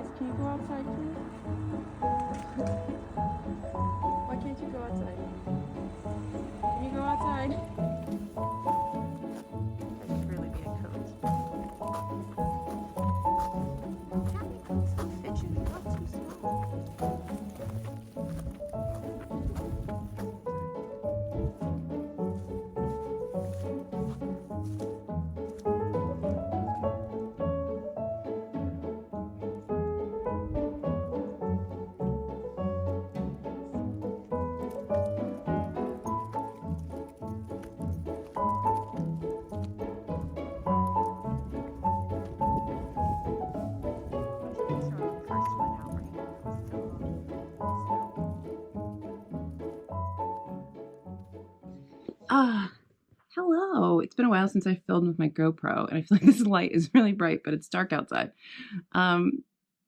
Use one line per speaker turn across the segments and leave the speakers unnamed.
Guys, can you go outside, please? Why can't you go outside? Can you go outside? That should really be a coat. Happy coats don't fit you. You're not too small.
Hello. It's been a while since I filmed with my GoPro, and I feel like this light is really bright, but it's dark outside.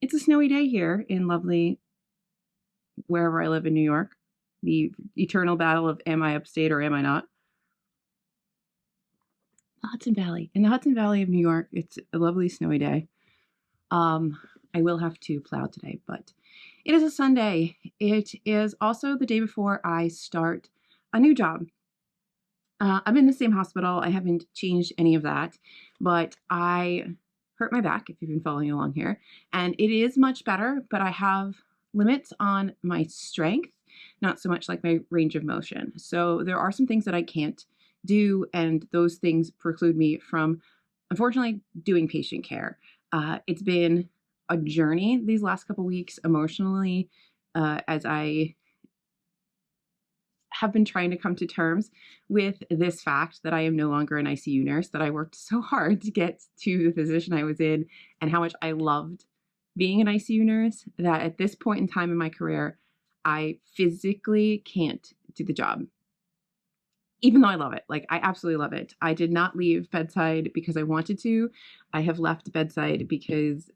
It's a snowy day here in lovely wherever I live in New York. The eternal battle of am I upstate or am I not? The Hudson Valley. In the Hudson Valley of New York, it's a lovely snowy day. I will have to plow today, but it is a Sunday. It is also the day before I start a new job. I'm in the same hospital. I haven't changed any of that, but I hurt my back, if you've been following along here, and it is much better, but I have limits on my strength, not so much like my range of motion. So there are some things that I can't do, and those things preclude me from, unfortunately, doing patient care. It's been a journey these last couple weeks emotionally, as I have been trying to come to terms with this fact that I am no longer an ICU nurse, that I worked so hard to get to the position I was in, and how much I loved being an ICU nurse, that at this point in time in my career, I physically can't do the job. Even though I love it, like I absolutely love it. I did not leave bedside because I wanted to. I have left bedside because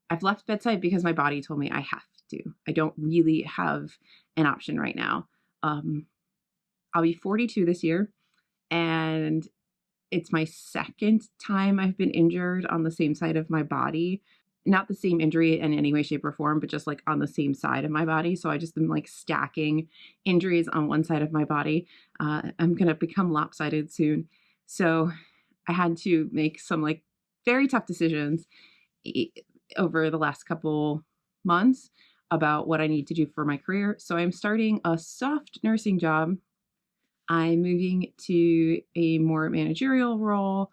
my body told me I have to. I don't really have an option right now. I'll be 42 this year, and it's my second time I've been injured on the same side of my body. Not the same injury in any way, shape, or form, but just like on the same side of my body. So I just am like stacking injuries on one side of my body. I'm going to become lopsided soon. So I had to make some like very tough decisions over the last couple months about what I need to do for my career. So I'm starting a soft nursing job. I'm moving to a more managerial role,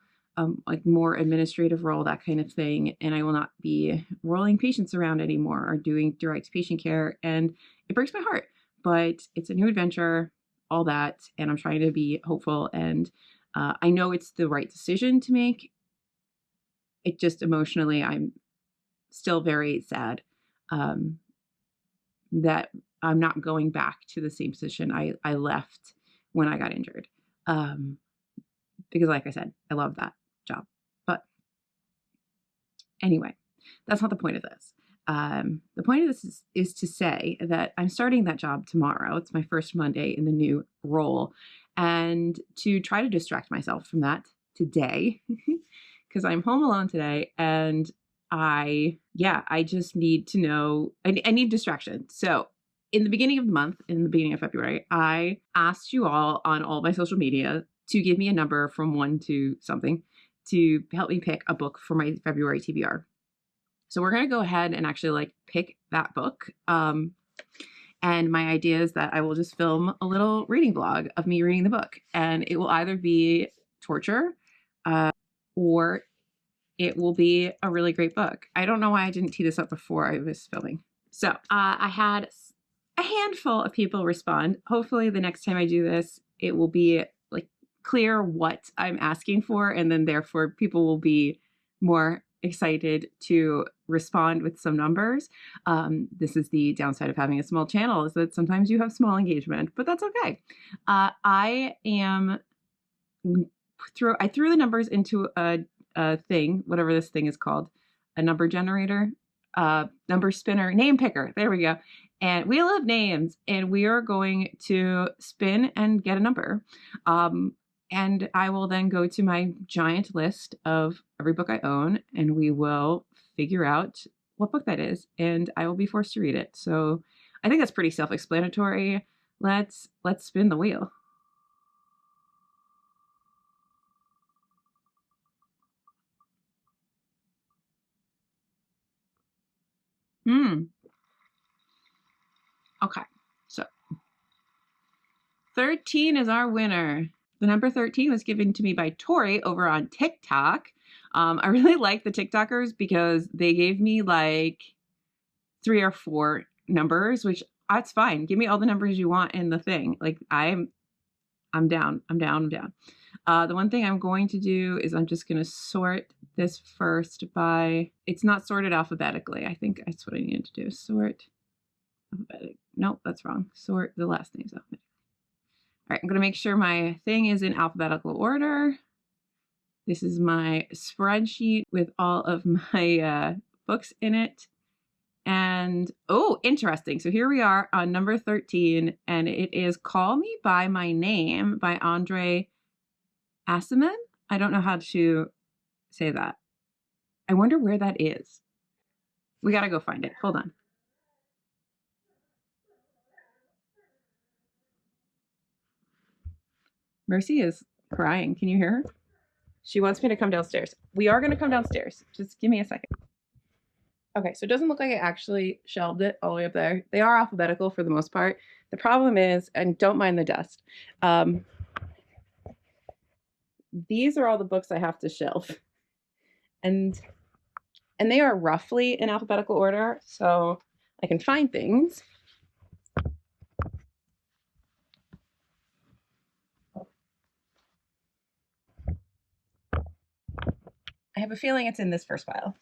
like more administrative role, that kind of thing. And I will not be rolling patients around anymore or doing direct patient care. And it breaks my heart, but it's a new adventure, all that. And I'm trying to be hopeful. And I know it's the right decision to make. It just emotionally, I'm still very sad that I'm not going back to the same position I left when I got injured. Because like I said, I love that job. But anyway, that's not the point of this. The point of this is to say that I'm starting that job tomorrow. It's my first Monday in the new role, and to try to distract myself from that today, because I'm home alone today, and I just need to know, I need distraction. So in the beginning of the month, in the beginning of February, I asked you all on all my social media to give me a number from 1 to something to help me pick a book for my February TBR. So we're going to go ahead and actually like pick that book. And my idea is that I will just film a little reading vlog of me reading the book, and it will either be torture or it will be a really great book. I don't know why I didn't tee this up before I was filming. So I had a handful of people respond. Hopefully the next time I do this, it will be like clear what I'm asking for, and then therefore people will be more excited to respond with some numbers. This is the downside of having a small channel, is that sometimes you have small engagement, but that's okay. I threw the numbers into a thing, whatever this thing is called, a number generator, number spinner, name picker. There we go. And wheel of names, and we are going to spin and get a number. And I will then go to my giant list of every book I own, and we will figure out what book that is, and I will be forced to read it. So I think that's pretty self-explanatory. Let's spin the wheel. Okay, so 13 is our winner. The number 13 was given to me by Tori over on TikTok. I really like the TikTokers because they gave me like 3 or 4 numbers, which that's fine. Give me all the numbers you want in the thing. Like I'm down. I'm down. I'm down. The one thing I'm going to do is I'm just going to sort this first by, it's not sorted alphabetically. I think that's what I needed to do. Sort alphabetic. Nope, that's wrong. Sort the last names alphabetically. All right, I'm going to make sure my thing is in alphabetical order. This is my spreadsheet with all of my books in it. And, oh, interesting. So here we are on number 13, and it is Call Me By My Name by André Aciman. I don't know how to say that. I wonder where that is. We got to go find it. Hold on. Mercy is crying. Can you hear her? She wants me to come downstairs. We are going to come downstairs. Just give me a second. Okay, so it doesn't look like I actually shelved it all the way up there. They are alphabetical for the most part. The problem is, and don't mind the dust, these are all the books I have to shelve. And they are roughly in alphabetical order, so I can find things. I have a feeling it's in this first pile.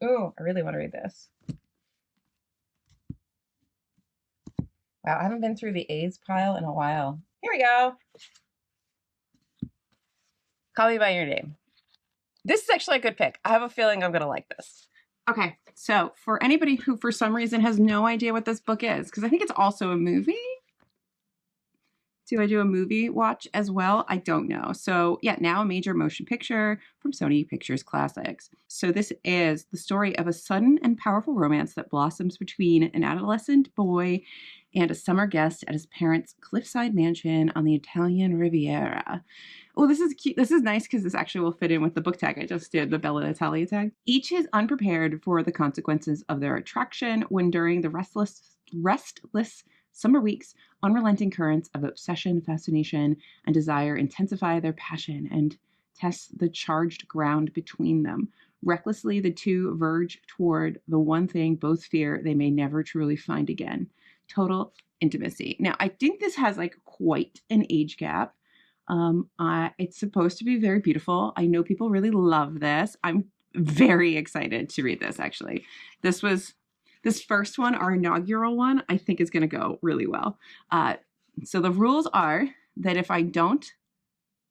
Ooh, I really want to read this. Wow, I haven't been through the AIDS pile in a while. Here we go. Call Me By Your Name. This is actually a good pick. I have a feeling I'm going to like this. Okay, so for anybody who for some reason has no idea what this book is, because I think it's also a movie. Do I do a movie watch as well? I don't know. So yeah, now a major motion picture from Sony Pictures Classics. So this is the story of a sudden and powerful romance that blossoms between an adolescent boy and a summer guest at his parents' cliffside mansion on the Italian Riviera. Oh, this is cute. This is nice because this actually will fit in with the book tag I just did, the Bella Italia tag. Each is unprepared for the consequences of their attraction when during the restless summer weeks, unrelenting currents of obsession, fascination, and desire intensify their passion and test the charged ground between them. Recklessly, the two verge toward the one thing both fear they may never truly find again: total intimacy. Now, I think this has like quite an age gap. It's supposed to be very beautiful. I know people really love this. I'm very excited to read this, actually. This first one, our inaugural one, I think is going to go really well. So the rules are that if I don't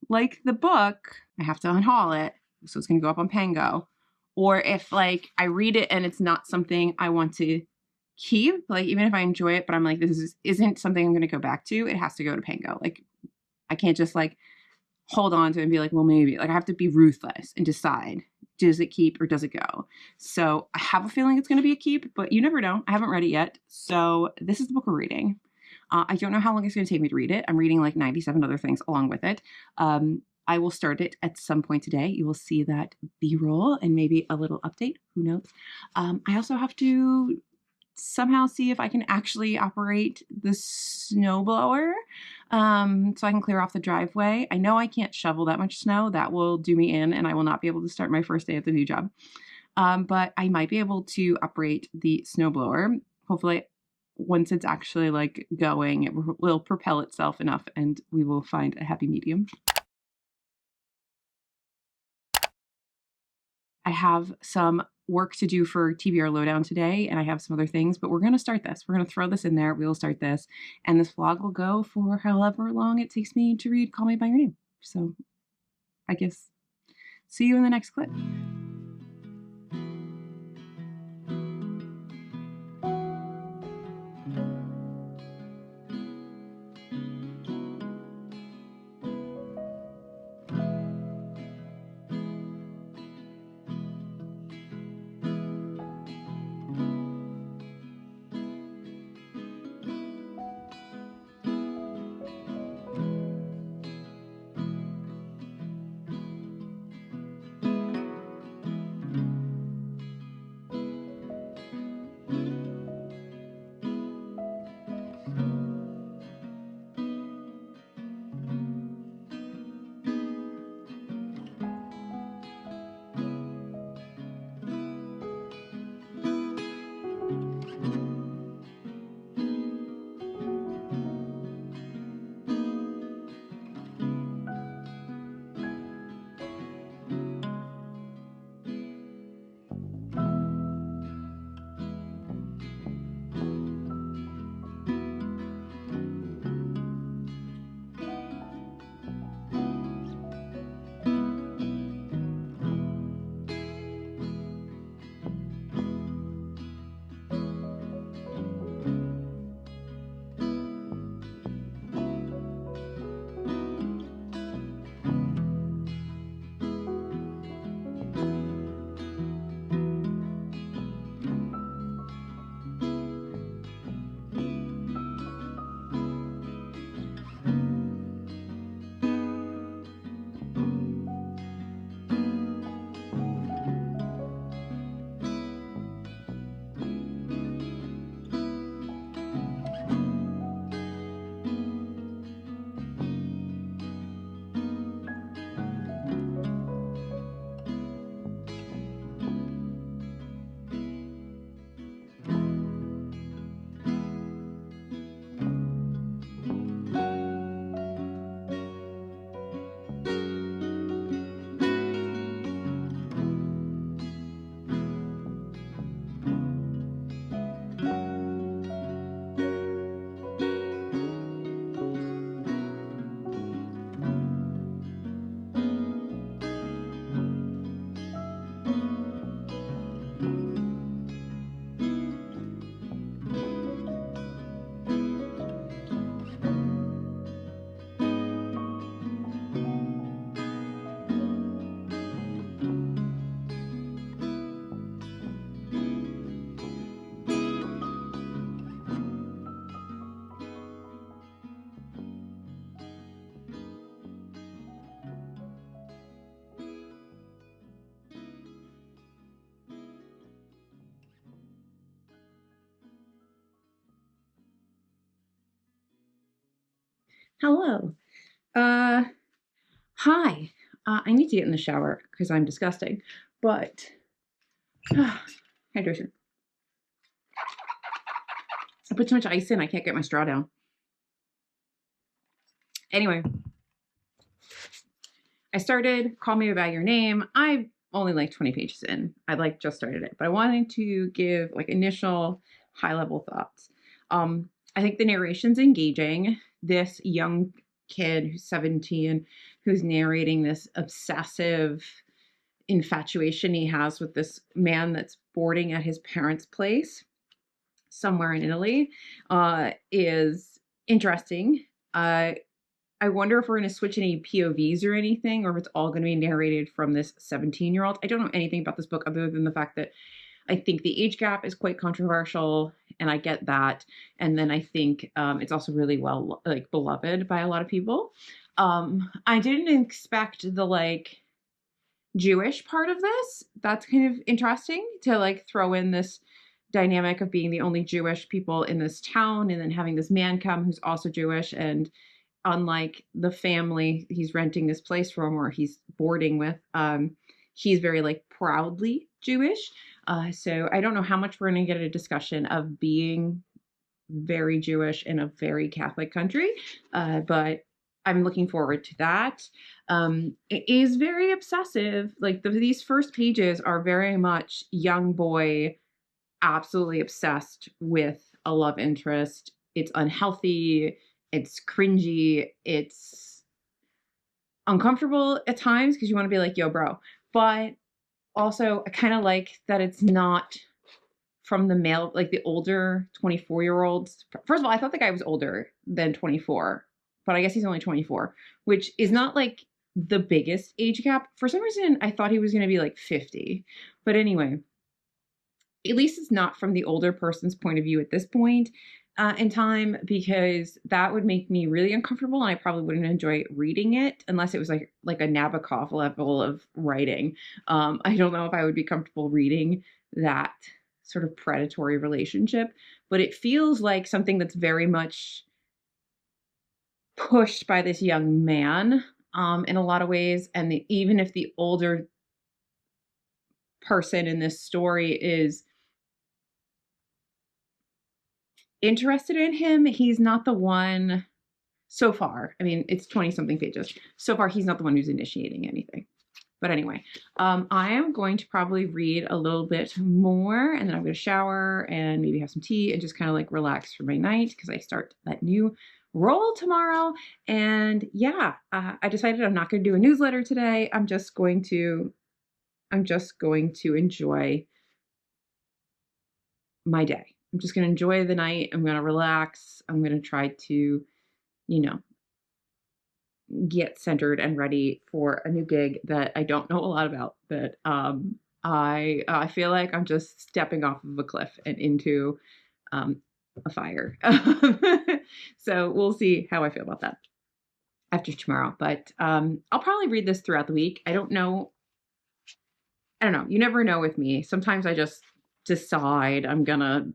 like the book, I have to unhaul it. So it's going to go up on Pango. Or if like I read it and it's not something I want to keep, like even if I enjoy it, but I'm like, isn't something I'm going to go back to, it has to go to Pango. Like I can't just like hold on to it and be like, well, maybe. Like I have to be ruthless and decide, does it keep or does it go? So I have a feeling it's going to be a keep, but you never know. I haven't read it yet. So this is the book we're reading. I don't know how long it's going to take me to read it. I'm reading like 97 other things along with it. I will start it at some point today. You will see that B-roll and maybe a little update. Who knows? I also have to somehow see if I can actually operate the snowblower so I can clear off the driveway. I know I can't shovel that much snow. That will do me in and I will not be able to start my first day at the new job. But I might be able to operate the snowblower. Hopefully once it's actually like going, it will propel itself enough and we will find a happy medium. I have some work to do for TBR Lowdown today, and I have some other things, but we're going to start this. We're going to throw this in there. We will start this, and this vlog will go for however long it takes me to read Call Me By Your Name. So I guess see you in the next clip. Hello. Hi. I need to get in the shower because I'm disgusting, but hydration. I put too much ice in. I can't get my straw down. Anyway, I started Call Me By Your Name. I only like 20 pages in. I like just started it, but I wanted to give like initial high level thoughts. I think the narration's engaging. This young kid who's 17, who's narrating this obsessive infatuation he has with this man that's boarding at his parents' place somewhere in Italy, is interesting. I wonder if we're going to switch any POVs or anything, or if it's all going to be narrated from this 17-year-old. I don't know anything about this book other than the fact that I think the age gap is quite controversial, and I get that. And then I think it's also really well like beloved by a lot of people. I didn't expect the like Jewish part of this. That's kind of interesting to like throw in this dynamic of being the only Jewish people in this town, and then having this man come who's also Jewish, and unlike the family he's renting this place from or he's boarding with, he's very like proudly Jewish. So I don't know how much we're going to get a discussion of being very Jewish in a very Catholic country, but I'm looking forward to that. It is very obsessive. Like these first pages are very much young boy absolutely obsessed with a love interest. It's unhealthy. It's cringy. It's uncomfortable at times because you want to be like, yo, bro. But also, I kind of like that it's not from the male, like the older 24-year-olds. First of all, I thought the guy was older than 24, but I guess he's only 24, which is not like the biggest age gap. For some reason, I thought he was going to be like 50. But anyway, at least it's not from the older person's point of view at this point in time, because that would make me really uncomfortable, and I probably wouldn't enjoy reading it unless it was like a Nabokov level of writing. I don't know if I would be comfortable reading that sort of predatory relationship, but it feels like something that's very much pushed by this young man in a lot of ways. And even if the older person in this story is interested in him, he's not the one so far. I mean, it's 20 something pages. So far, he's not the one who's initiating anything. But anyway, I am going to probably read a little bit more, and then I'm going to shower and maybe have some tea and just kind of like relax for my night because I start that new role tomorrow. And yeah, I decided I'm not going to do a newsletter today. I'm just going to enjoy my day. I'm just going to enjoy the night. I'm going to relax. I'm going to try to, you know, get centered and ready for a new gig that I don't know a lot about, that I feel like I'm just stepping off of a cliff and into a fire. So we'll see how I feel about that after tomorrow. But I'll probably read this throughout the week. I don't know. You never know with me. Sometimes I just decide I'm gonna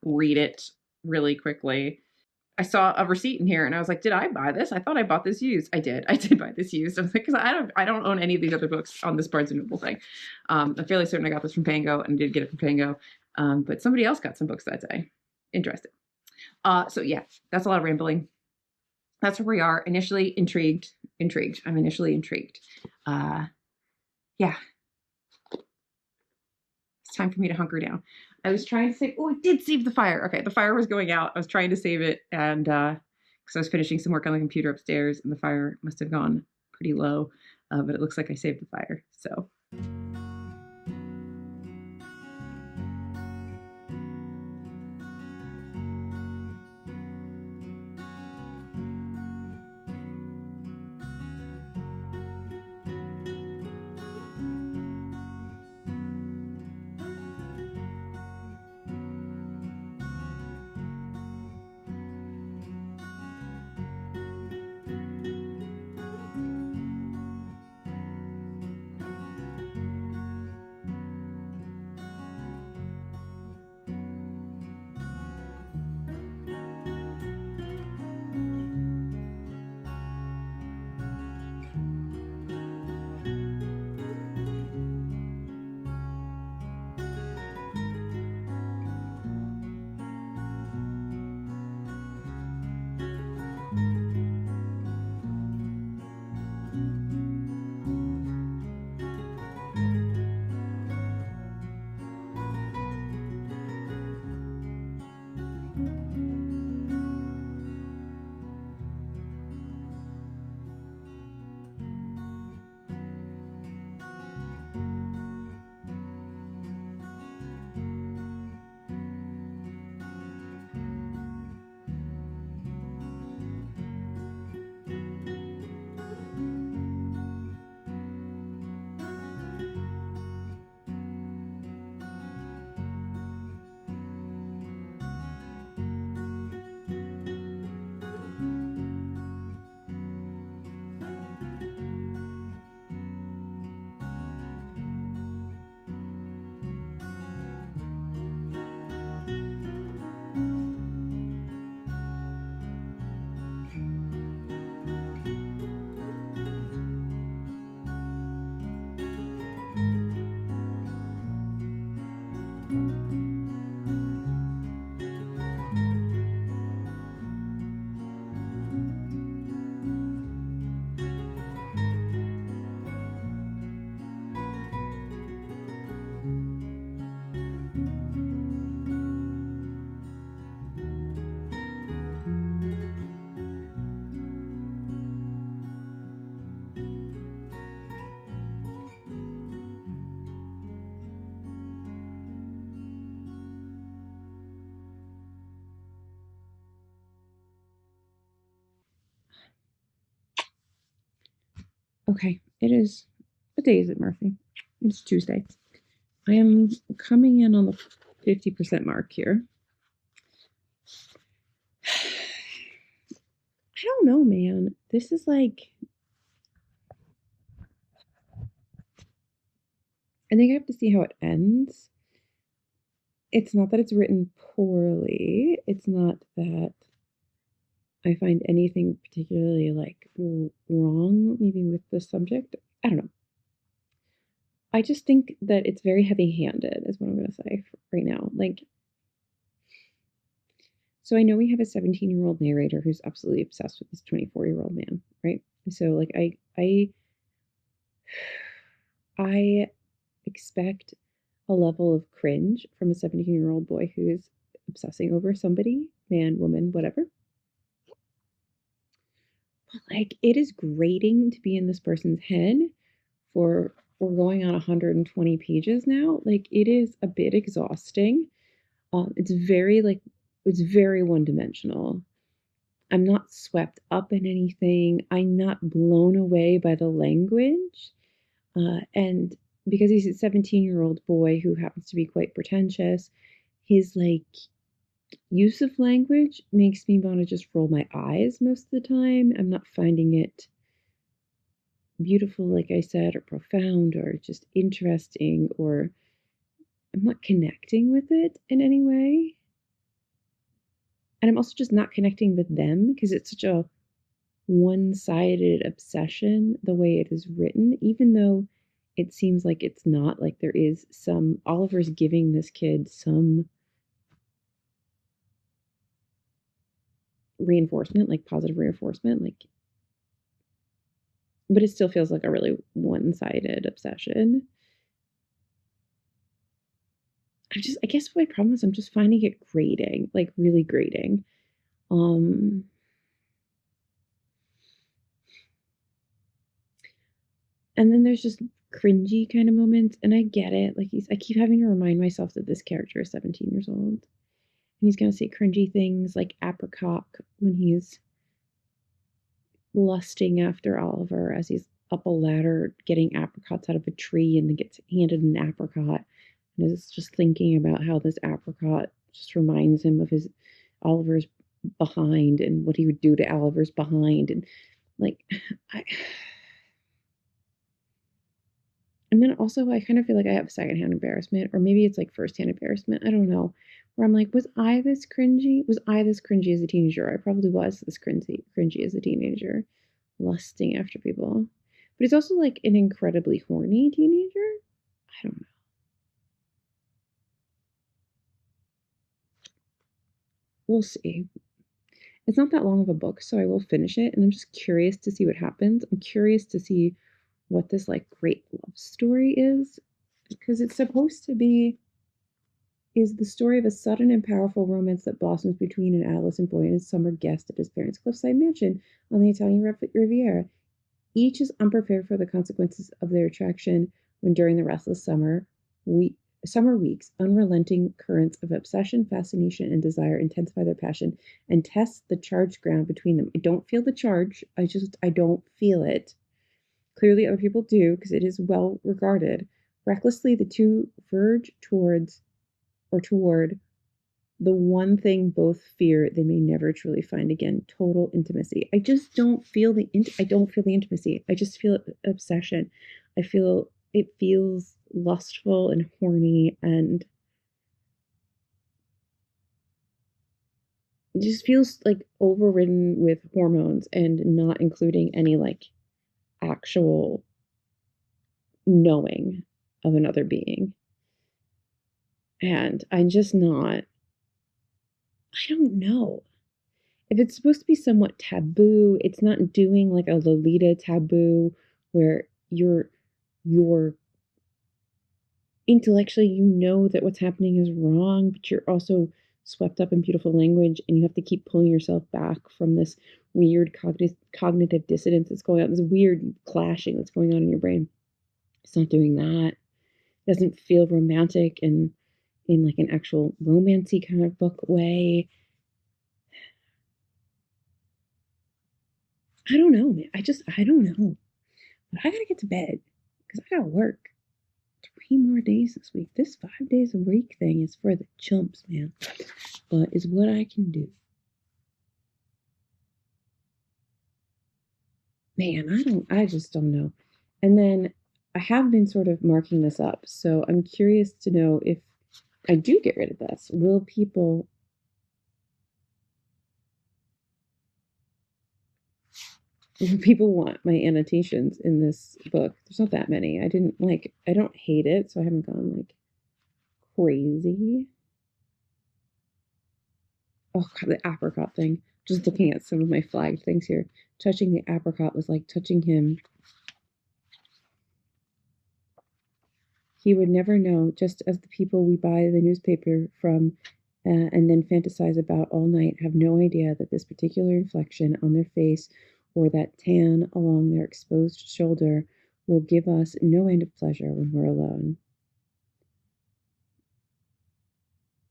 read it really quickly. I saw a receipt in here and I was like, did I buy this? I thought I bought this used. I did buy this used. I was like, because I don't own any of these other books on this Barnes and Noble thing. I'm fairly certain I got this from Pango, and did get it from Pango. But somebody else got some books that day. Interesting. So yeah, that's a lot of rambling. That's where we are. Initially intrigued. I'm initially intrigued. Yeah. It's time for me to hunker down. I was trying to save. Oh, I did save the fire. Okay, the fire was going out. I was trying to save it, and because I was finishing some work on the computer upstairs, and the fire must have gone pretty low. But it looks like I saved the fire. So. Okay, it is. What day is it, Murphy? It's Tuesday. I am coming in on the 50% mark here. I don't know, man. This is like, I think I have to see how it ends. It's not that it's written poorly. It's not that I find anything particularly like wrong, maybe with the subject. I don't know. I just think that it's very heavy-handed, is what I'm going to say right now. Like, so I know we have a 17-year-old narrator who's absolutely obsessed with this 24-year-old man, right? So like I expect a level of cringe from a 17-year-old boy who is obsessing over somebody, man, woman, whatever. But like it is grating to be in this person's head for we're going on 120 pages now. Like it is a bit exhausting. It's very like it's very one-dimensional. I'm not swept up in anything. I'm not blown away by the language. And because he's a 17-year-old boy who happens to be quite pretentious, his like use of language makes me want to just roll my eyes most of the time. I'm not finding it beautiful, like I said, or profound, or just interesting, or I'm not connecting with it in any way. And I'm also just not connecting with them because it's such a one-sided obsession the way it is written, even though it seems like it's not. Like there is some Oliver's giving this kid some reinforcement, like positive reinforcement, like, but it still feels like a really one-sided obsession. I guess my problem is I'm just finding it grating, like really grating. Um and then there's just cringy kind of moments, and I get it. Like I keep having to remind myself that this character is 17 years old. And he's gonna say cringy things like apricot when he's lusting after Oliver as he's up a ladder getting apricots out of a tree and then gets handed an apricot and is just thinking about how this apricot just reminds him of his Oliver's behind and what he would do to Oliver's behind and like I and then also I kind of feel like I have secondhand embarrassment or maybe it's like firsthand embarrassment. I don't know. Where I'm like, was I this cringy? Was I this cringy as a teenager? I probably was this cringy as a teenager, lusting after people. But he's also like an incredibly horny teenager. I don't know. We'll see. It's not that long of a book, so I will finish it, and I'm just curious to see what happens. I'm curious to see what this like great love story is, because it's supposed to be is the story of a sudden and powerful romance that blossoms between an adolescent boy and his summer guest at his parents' cliffside mansion on the Italian Riviera. Each is unprepared for the consequences of their attraction when during the restless summer weeks, unrelenting currents of obsession, fascination, and desire intensify their passion and test the charged ground between them. I don't feel the charge. I don't feel it. Clearly other people do because it is well regarded. Recklessly, the two verge toward the one thing both fear they may never truly find again: total intimacy. I just don't feel I don't feel the intimacy. I just feel obsession. I feel it feels lustful and horny, and it just feels like overridden with hormones and not including any like actual knowing of another being. And I'm just not, I don't know. If it's supposed to be somewhat taboo, it's not doing like a Lolita taboo where you're intellectually you know that what's happening is wrong, but you're also swept up in beautiful language and you have to keep pulling yourself back from this weird cognitive dissonance that's going on, this weird clashing that's going on in your brain. It's not doing that. It doesn't feel romantic and in like an actual romancy kind of book way. I don't know, man. I don't know. But I gotta get to bed because I gotta work 3 more days this week. This 5 days a week thing is for the chumps, man. But it's what I can do. Man, I just don't know. And then I have been sort of marking this up. So I'm curious to know if I do get rid of this, will people want my annotations in this book? There's not that many. I don't hate it, so I haven't gone like crazy. Oh god, the apricot thing. Just looking at some of my flagged things here. Touching the apricot was like touching him. He would never know, just as the people we buy the newspaper from and then fantasize about all night have no idea that this particular inflection on their face or that tan along their exposed shoulder will give us no end of pleasure when we're alone.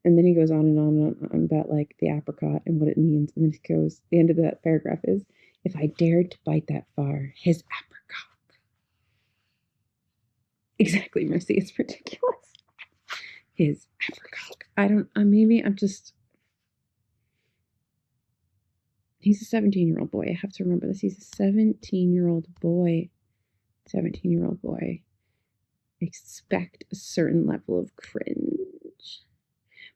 And then he goes on and on about like the apricot and what it means. And then he goes, the end of that paragraph is, if I dared to bite that far, his apricot. Exactly, Mercy. It's ridiculous. His apricot. Maybe I'm just. He's a 17-year-old boy. I have to remember this. He's a 17-year-old boy. 17-year-old boy. Expect a certain level of cringe.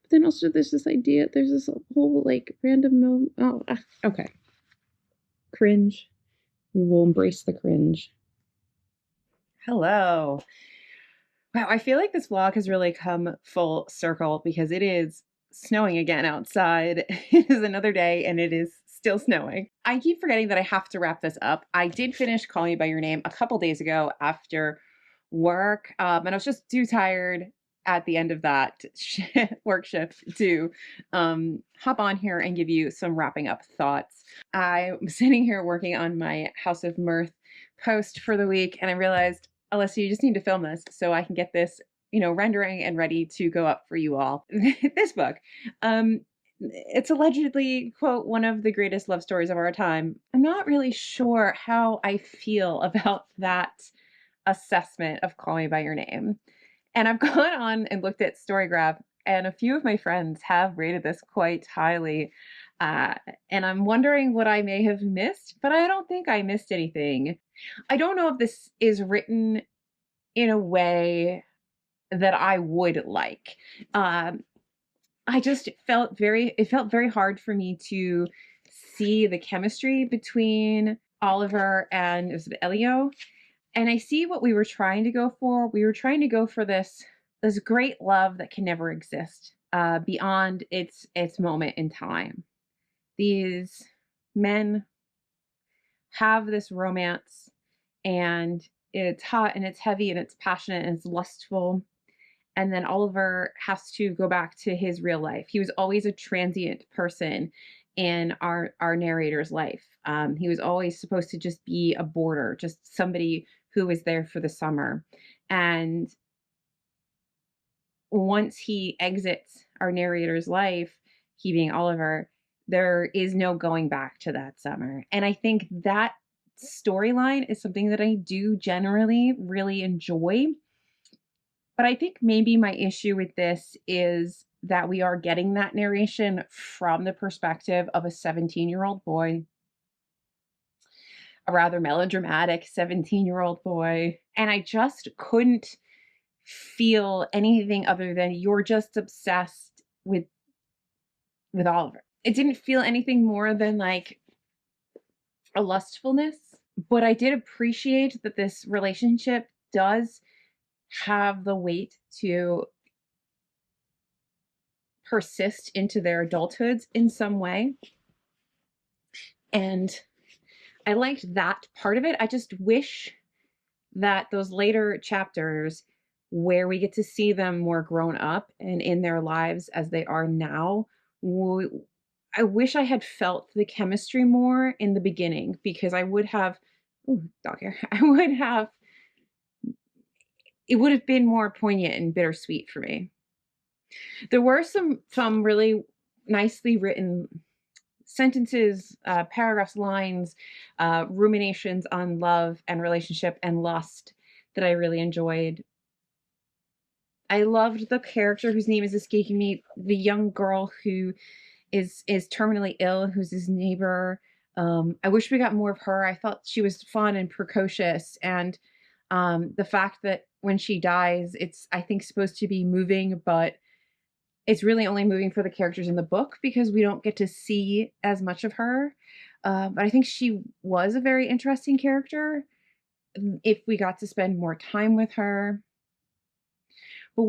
But then also there's this idea, there's this whole like random moment. Oh, okay. Cringe. We will embrace the cringe. Hello. Wow, I feel like this vlog has really come full circle because it is snowing again outside. It is another day and it is still snowing. I keep forgetting that I have to wrap this up. I did finish Call Me By Your Name a couple days ago after work, and I was just too tired at the end of that work shift to hop on here and give you some wrapping up thoughts. I'm sitting here working on my House of Mirth post for the week, and I realized, Alyssa, you just need to film this so I can get this, rendering and ready to go up for you all. This book, it's allegedly, quote, one of the greatest love stories of our time. I'm not really sure how I feel about that assessment of Call Me By Your Name. And I've gone on and looked at Storygraph, and a few of my friends have rated this quite highly. And I'm wondering what I may have missed, but I don't think I missed anything. I don't know if this is written in a way that I would like. I just felt it felt very hard for me to see the chemistry between Oliver and Elio. And I see what we were trying to go for. We were trying to go for this great love that can never exist beyond its moment in time. These men have this romance, and it's hot and it's heavy and it's passionate and it's lustful. And then Oliver has to go back to his real life. He was always a transient person in our narrator's life. He was always supposed to just be a boarder, just somebody who was there for the summer. And once he exits our narrator's life, he being Oliver, there is no going back to that summer. And I think that storyline is something that I do generally really enjoy. But I think maybe my issue with this is that we are getting that narration from the perspective of a 17-year-old boy, a rather melodramatic 17-year-old boy. And I just couldn't feel anything other than you're just obsessed with Oliver. It didn't feel anything more than like a lustfulness, but I did appreciate that this relationship does have the weight to persist into their adulthoods in some way. And I liked that part of it. I just wish that those later chapters where we get to see them more grown up and in their lives as they are now, I wish I had felt the chemistry more in the beginning, because I would have, dog hair, it would have been more poignant and bittersweet for me. There were some really nicely written sentences, paragraphs, lines, ruminations on love and relationship and lust that I really enjoyed. I loved the character whose name is escaping me, the young girl who is terminally ill, who's his neighbor. I wish we got more of her. I thought she was fun and precocious, and the fact that when she dies, it's, I think, supposed to be moving, but it's really only moving for the characters in the book because we don't get to see as much of her. But I think she was a very interesting character if we got to spend more time with her. But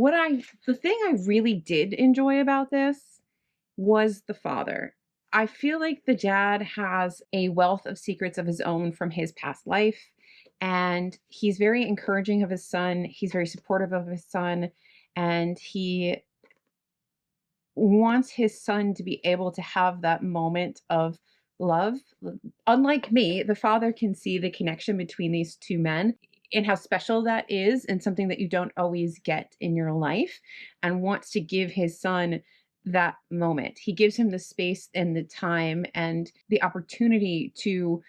the thing I really did enjoy about this was the father. I feel like the dad has a wealth of secrets of his own from his past life, and he's very encouraging of his son. He's very supportive of his son, and he wants his son to be able to have that moment of love. Unlike me, the father can see the connection between these two men and how special that is, and something that you don't always get in your life, and wants to give his son that moment. He gives him the space and the time and the opportunity to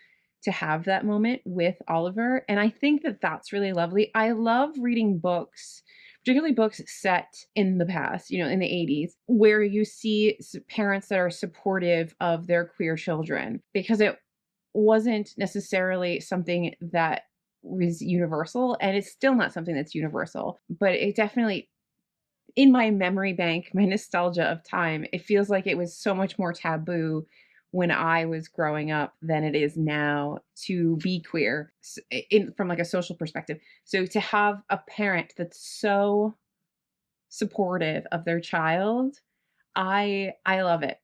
have that moment with Oliver, and I think that that's really lovely. I love reading books, particularly books set in the past, you know, in the 80s, where you see parents that are supportive of their queer children, because it wasn't necessarily something that was universal, and it's still not something that's universal, but it definitely, in my memory bank, my nostalgia of time, it feels like it was so much more taboo when I was growing up than it is now to be queer from like a social perspective. So to have a parent that's so supportive of their child, I love it.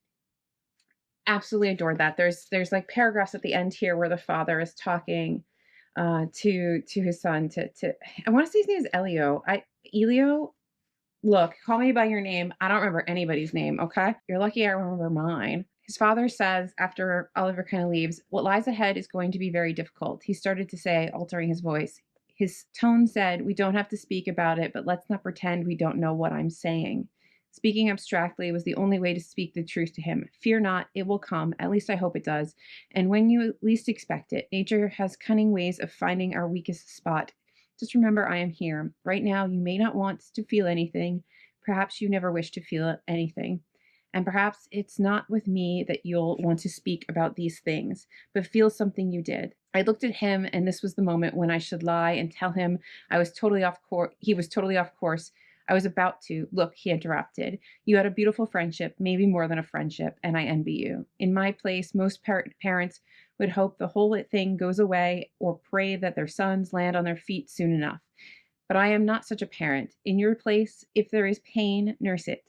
Absolutely adored that. There's like paragraphs at the end here where the father is talking to his son to I want to say his name is Elio. Look, call me by your name. I don't remember anybody's name, okay? You're lucky I remember mine. His father says, after Oliver kind of leaves, what lies ahead is going to be very difficult. He started to say, altering his voice. His tone said, we don't have to speak about it, but let's not pretend we don't know what I'm saying. Speaking abstractly was the only way to speak the truth to him. Fear not, it will come. At least I hope it does. And when you least expect it, nature has cunning ways of finding our weakest spot. Just remember, I am here. Right now, you may not want to feel anything. Perhaps you never wish to feel anything. And perhaps it's not with me that you'll want to speak about these things, but feel something you did. I looked at him, and this was the moment when I should lie and tell him I was totally off course. He was totally off course. I was about to. Look, he interrupted. You had a beautiful friendship, maybe more than a friendship, and I envy you. In my place, most parents would hope the whole thing goes away or pray that their sons land on their feet soon enough. But I am not such a parent. In your place, if there is pain, nurse it.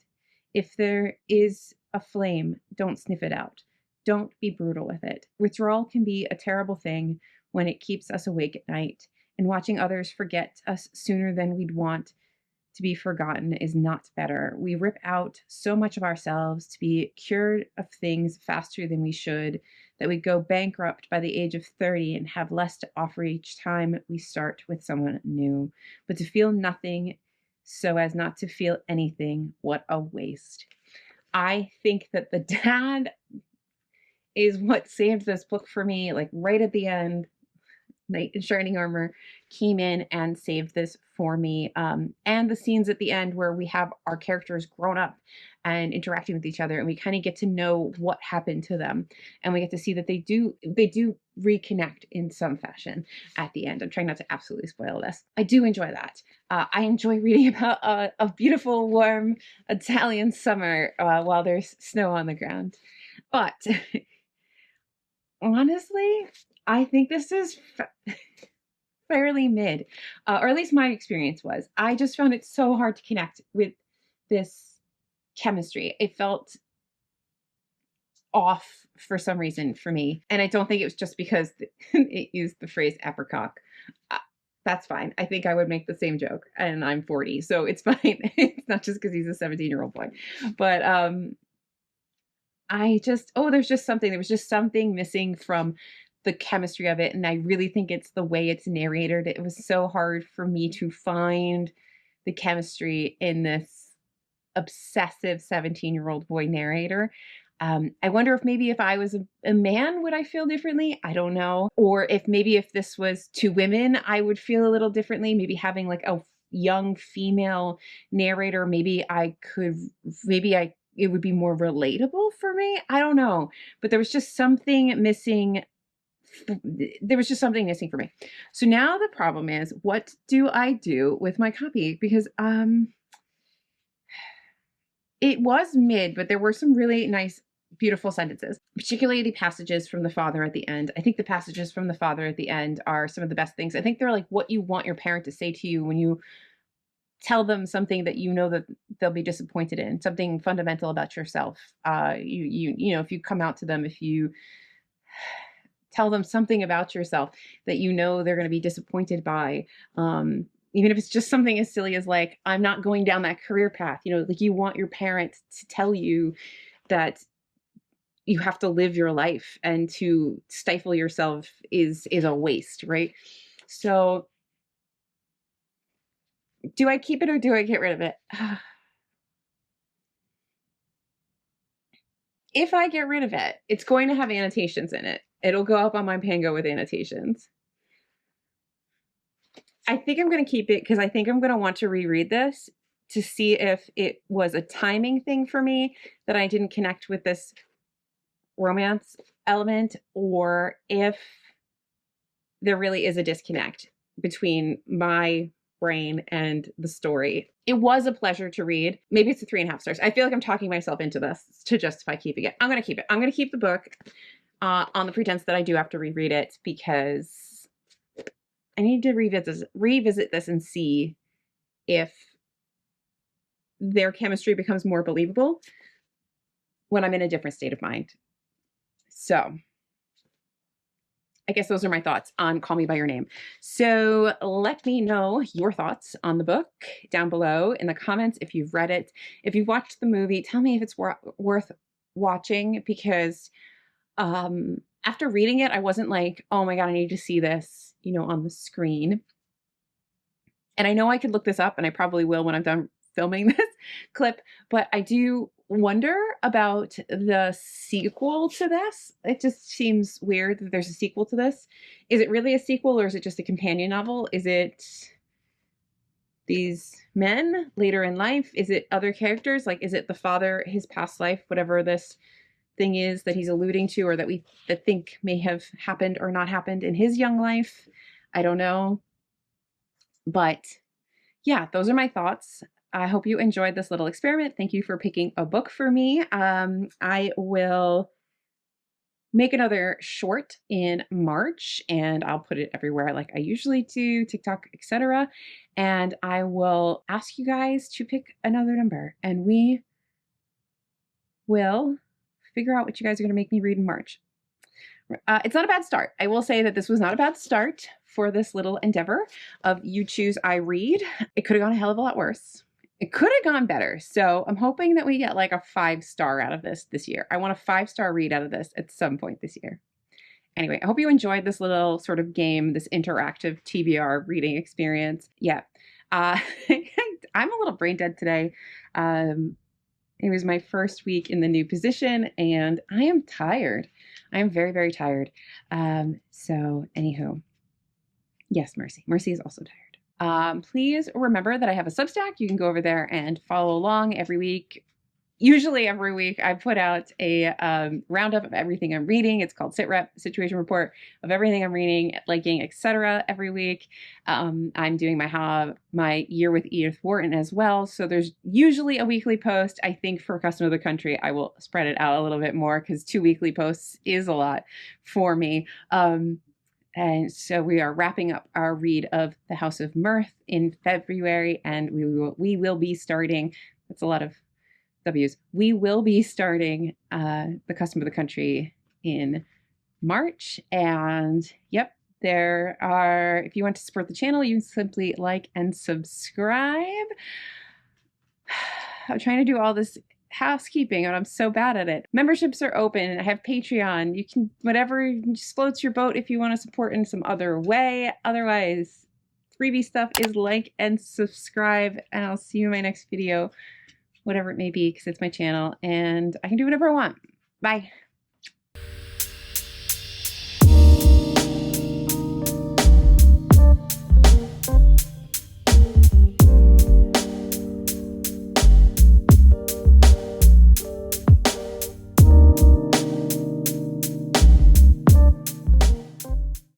If there is a flame, don't sniff it out. Don't be brutal with it. Withdrawal can be a terrible thing when it keeps us awake at night, and watching others forget us sooner than we'd want to be forgotten is not better. We rip out so much of ourselves to be cured of things faster than we should, that we go bankrupt by the age of 30 and have less to offer each time we start with someone new. But to feel nothing so as not to feel anything, what a waste. I think that the dad is what saved this book for me, like right at the end. Knight in shining armor came in and saved this for me. And the scenes at the end where we have our characters grown up and interacting with each other, and we kind of get to know what happened to them, and we get to see that they do reconnect in some fashion at the end. I'm trying not to absolutely spoil this. I do enjoy that. I enjoy reading about a beautiful, warm Italian summer while there's snow on the ground. But honestly, I think this is fairly mid, or at least my experience was. I just found it so hard to connect with this chemistry. It felt off for some reason for me, and I don't think it was just because it used the phrase apricot. Uh, that's fine. I think I would make the same joke, and I'm 40, so it's fine. It's not just because he's a 17-year-old boy, but there was just something missing from the chemistry of it. And I really think it's the way it's narrated. It was so hard for me to find the chemistry in this obsessive 17-year-old boy narrator. I wonder if maybe if I was a man, would I feel differently? I don't know. Or if maybe if this was two women, I would feel a little differently. Maybe having like a young female narrator, it would be more relatable for me. I don't know. But there was just something missing. There was just something missing for me. So now the problem is, what do I do with my copy? Because it was mid, but there were some really nice, beautiful sentences, particularly the passages from the father at the end. I think the passages from the father at the end are some of the best things. I think they're like what you want your parent to say to you when you tell them something that you know that they'll be disappointed in, something fundamental about yourself. You know, if you come out to them, if you tell them something about yourself that you know they're going to be disappointed by, even if it's just something as silly as like, I'm not going down that career path, you know, like you want your parent to tell you that you have to live your life, and to stifle yourself is a waste, right? So do I keep it or do I get rid of it? If I get rid of it, it's going to have annotations in it. It'll go up on my Pango with annotations. I think I'm going to keep it because I think I'm going to want to reread this to see if it was a timing thing for me that I didn't connect with this romance element, or if there really is a disconnect between my brain and the story. It was a pleasure to read. Maybe it's a 3.5 stars. I feel like I'm talking myself into this to justify keeping it. I'm going to keep it. I'm going to keep the book on the pretense that I do have to reread it, because I need to revisit this and see if their chemistry becomes more believable when I'm in a different state of mind. So I guess those are my thoughts on Call Me By Your Name. So let me know your thoughts on the book down below in the comments. If you've read it, if you've watched the movie, tell me if it's worth watching, because after reading it, I wasn't like, oh my God, I need to see this, you know, on the screen. And I know I could look this up, and I probably will when I'm done filming this clip, but I do wonder about the sequel to this. It just seems weird that there's a sequel to this. Is it really a sequel, or is it just a companion novel? Is it these men later in life? Is it other characters? Like, is it the father, his past life, whatever this thing is that he's alluding to, or that we think may have happened or not happened in his young life? I don't know. But yeah, those are my thoughts. I hope you enjoyed this little experiment. Thank you for picking a book for me. I will make another short in March, and I'll put it everywhere like I usually do, TikTok, etc. And I will ask you guys to pick another number, and we will figure out what you guys are going to make me read in March. It's not a bad start. I will say that this was not a bad start for this little endeavor of You Choose, I Read. It could have gone a hell of a lot worse. It could have gone better. So I'm hoping that we get like a 5-star out of this year. I want a 5-star read out of this at some point this year. Anyway, I hope you enjoyed this little sort of game, this interactive TBR reading experience. Yeah. I'm a little brain dead today. It was my first week in the new position, and I am tired. I am very, very tired. So anywho, yes, Mercy. Mercy is also tired. Please remember that I have a Substack. You can go over there and follow along every week. Usually every week I put out a roundup of everything I'm reading. It's called SitRep, Situation Report, of everything I'm reading, liking, etc. every week. I'm doing my year with Edith Wharton as well. So there's usually a weekly post. I think for Custom of the Country, I will spread it out a little bit more, because 2 weekly posts is a lot for me. And so we are wrapping up our read of The House of Mirth in February, and we will be starting, that's a lot of W's. We will be starting the Custom of the Country in March. And yep, there are, if you want to support the channel, you can simply like and subscribe. I'm trying to do all this housekeeping, and I'm so bad at it. Memberships are open. I have Patreon. You can, whatever just floats your boat if you want to support in some other way. Otherwise, freebie stuff is like and subscribe, and I'll see you in my next video, whatever it may be, because it's my channel and I can do whatever I want. Bye.